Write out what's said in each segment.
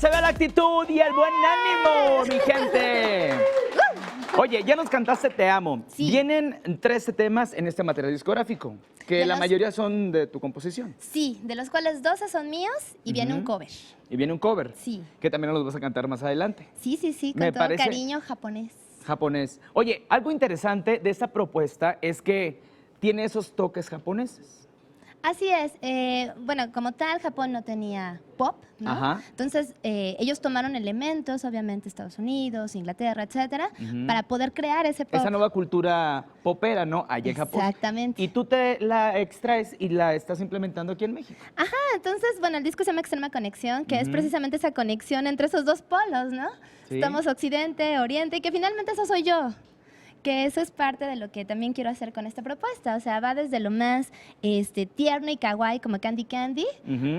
se ve la actitud y el buen ánimo, mi gente. Oye, ya nos cantaste Te Amo. Sí. Vienen 13 temas en este material discográfico, que la mayoría son de tu composición. Sí, de los cuales 12 son míos y viene un cover. Y viene un cover. Sí. Que también nos los vas a cantar más adelante. Sí, con Me todo parece- cariño japonés. Japonés. Oye, algo interesante de esta propuesta es que tiene esos toques japoneses. Así es. Bueno, como tal, Japón no tenía pop, ¿no? Ajá. Entonces, ellos tomaron elementos, obviamente, Estados Unidos, Inglaterra, etcétera, para poder crear ese pop. Esa nueva cultura popera, ¿no? Allá en Japón. Exactamente. Y tú te la extraes y la estás implementando aquí en México. Ajá, entonces, bueno, el disco se llama Extrema Conexión, que es precisamente esa conexión entre esos dos polos, ¿no? Sí. Estamos Occidente, Oriente, y que finalmente eso soy yo. Que eso es parte de lo que también quiero hacer con esta propuesta. O sea, va desde lo más tierno y kawaii, como Candy Candy,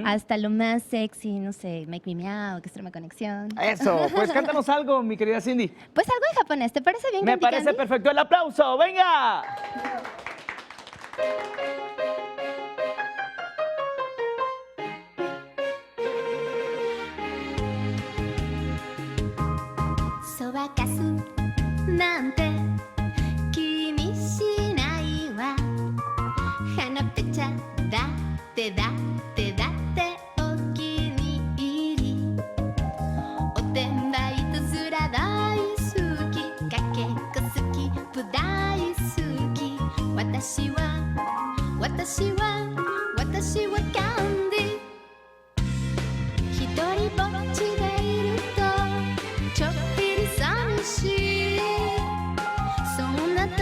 hasta lo más sexy, no sé, Make Me Meow, que Extrema Conexión. Eso, pues cántanos algo, mi querida Cindy. Pues algo en japonés, ¿te parece bien, Me Candy parece Candy? perfecto. El aplauso, venga. Sobakasu nante kimi shinai wa Hanapecha datte datte datte okiniiri Otenbai to sura daisuki Kakeko suki pu daisuki Watashi wa Candy Hitori bocchi de iru to Choppiri samishiそんな時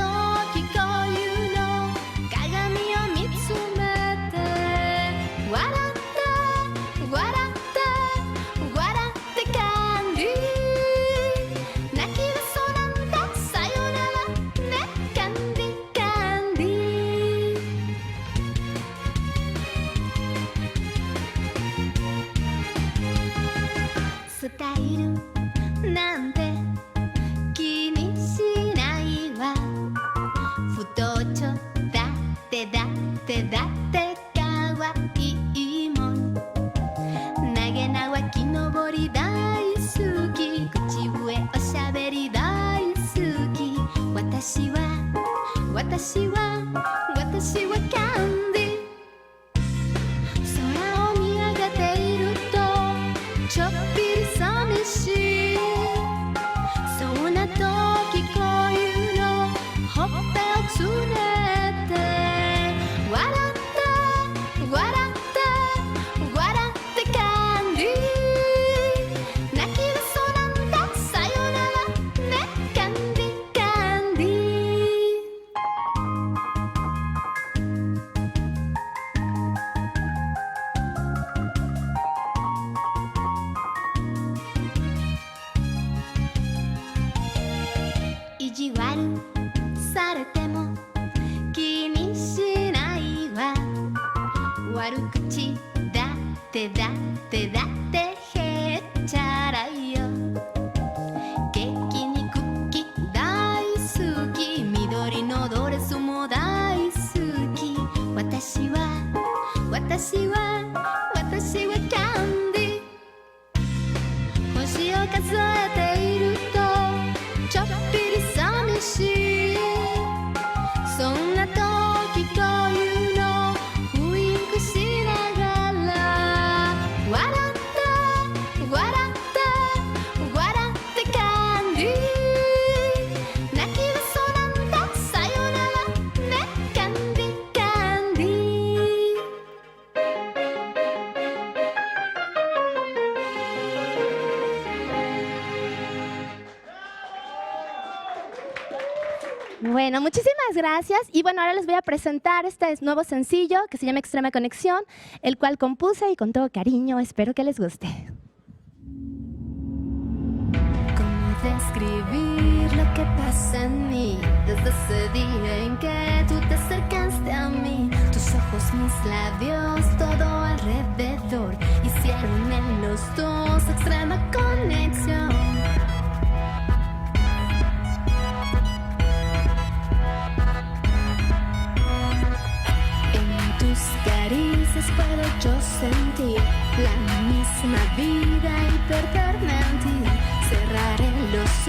こういうの鏡を見つめて笑って笑って笑ってキャンディー泣き嘘なんださよならねキャンディーキャンディースタイルなんて気にしないわ太っちょだってだってだってかわいいもん投げ縄木登り大好き口笛おしゃべり大好き私はキャンディ空を見上げているとちょっぴり寂しいそんな時こういうのほっぺをつねて笑って笑って笑ってキャンディー泣き嘘なんださよならねキャンディーキャンディー意地悪されても気にしないわ悪口だってだってだってへっちゃらいよケーキにクッキー大好き緑のドレスも大好き私はキャンディー星を数えているとちょっぴり寂しいそんな時こういうのウインクしながら笑って笑って笑ってキャンディー泣き嘘なんださよならねキャンディーキャンディーBueno, muchísimas gracias. Y bueno, ahora les voy a presentar este nuevo sencillo que se llama Extrema Conexión, el cual compuse y con todo cariño. Espero que les guste. ¿Cómo describir lo que pasa en mí? Desde ese día en que tú te acercaste a mí, tus ojos, mis labios, todo alrededor hicieron en los dos extrema conexión. Puedo yo sentir la misma vida y perder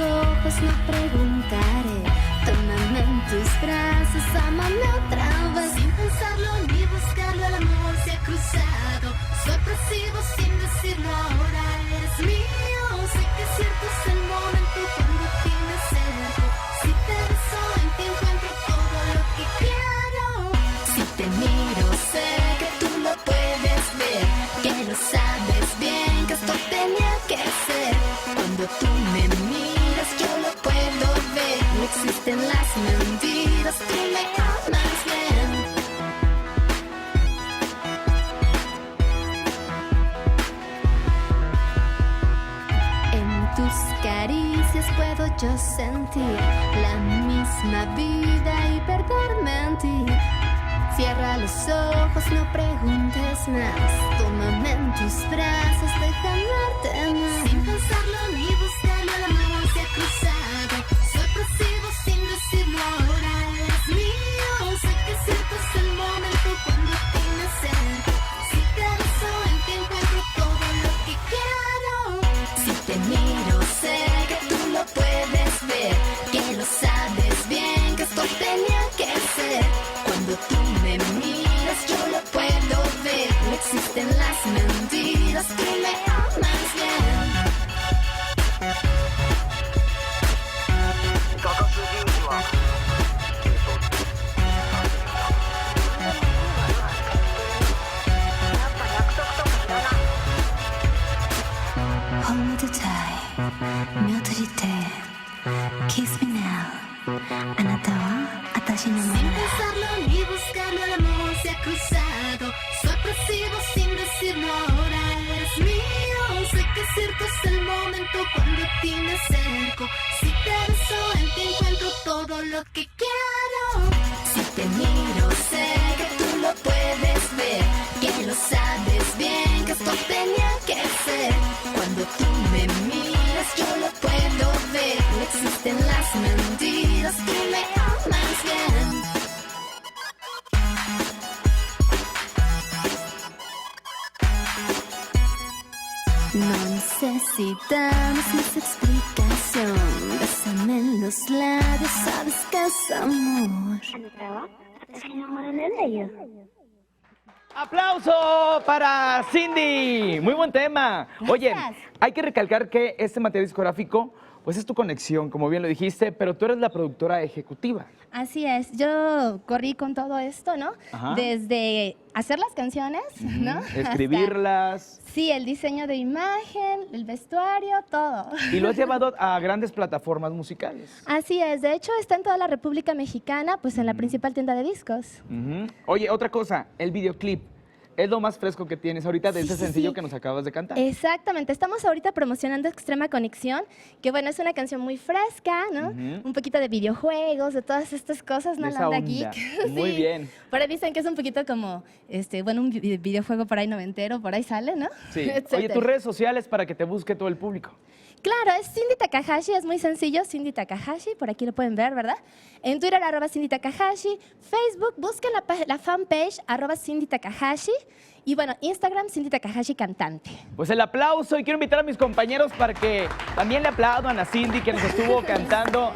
ojos, no preguntaré. Tómame en tus brazos, ámame otra vez. Sin pensarlo ni buscarlo, el amor se ha cruzado. Sorpresivo sin decirlo, ahora eres mío. Sé que es cierto, es el momento cuando te me acerco. Si te beso, en ti encuentro todo lo que quiero. Si te miro, sé que tú lo puedes ver, que lo sabes bien, que esto tenía que ser. Cuando tú me miras, yo lo puedo ver. No existen las mentiras, tú me amas bien. En tus caricias puedo yo sentir la misma vida y perderme en ti. Cierra los ojos, no preguntes más. Tómame en tus brazos, déjame darte más. Sin pensarlo ni buscarlo, el amor se ha cruzado. Sorpresivo sin decirlo, ahora eres mío. Sé que es cierto, es el momento cuando te me acerco. Si te beso, en ti encuentro todo lo que quiero. Si te miro, sé que tú lo puedes ver, que lo sabes bien, que esto tenía que ser. Cuando tú me miras, yo lo puedo ver. No existen las mentiras, tú me amas bien. Hold me tight, 目を閉じて Kiss me now. あなたは私のものだ。Sin pensarlo ni buscarlo, el amor se ha cruzado. Sorpresivo sin decirlo, ahora eres mío. Sé que es cierto, es el momento cuando a ti me acerco. Si te beso, en ti encuentro todo lo que quiero. Si te miro, sé que tú lo puedes ver, que lo sabes bien, que esto tenía que ser. Cuando tú me miras, yo lo puedo ver. No existen las mentiras, tú me amas bien. No necesitamos más explicación. Bésame en los labios, sabes que es amor. ¡Aplauso para Cindy! Muy buen tema. Oye, Gracias. hay que recalcar que este material discográfico, pues es tu conexión, como bien lo dijiste, pero tú eres la productora ejecutiva. Así es, yo corrí con todo esto, ¿no? Ajá. Desde hacer las canciones, ¿no? Escribirlas. Sí, el diseño de imagen, el vestuario, todo. Y lo has llevado a grandes plataformas musicales. Así es, de hecho está en toda la República Mexicana, pues en la principal tienda de discos. Ujú. Oye, otra cosa, el videoclip. Es lo más fresco que tienes ahorita de Sí, ese sí, sencillo sí. que nos acabas de cantar. Exactamente, estamos ahorita promocionando Extrema Conexión, que bueno, es una canción muy fresca, ¿no? Ujú. Un poquito de videojuegos, de todas estas cosas, ¿no? De La esa onda onda. geek. Muy Sí. bien. Por ahí dicen que es un poquito como, bueno, un videojuego por ahí noventero, por ahí sale, ¿no? Sí. Oye, Etcétera. tus redes sociales para que te busque todo el público. Claro, es Cindy Takahashi, es muy sencillo, Cindy Takahashi, por aquí lo pueden ver, ¿verdad? En Twitter, @Cindy Takahashi, Facebook, busquen la fanpage, @Cindy Takahashi, y bueno, Instagram, Cindy Takahashi Cantante. Pues el aplauso y quiero invitar a mis compañeros para que también le aplaudan a Cindy que nos estuvo cantando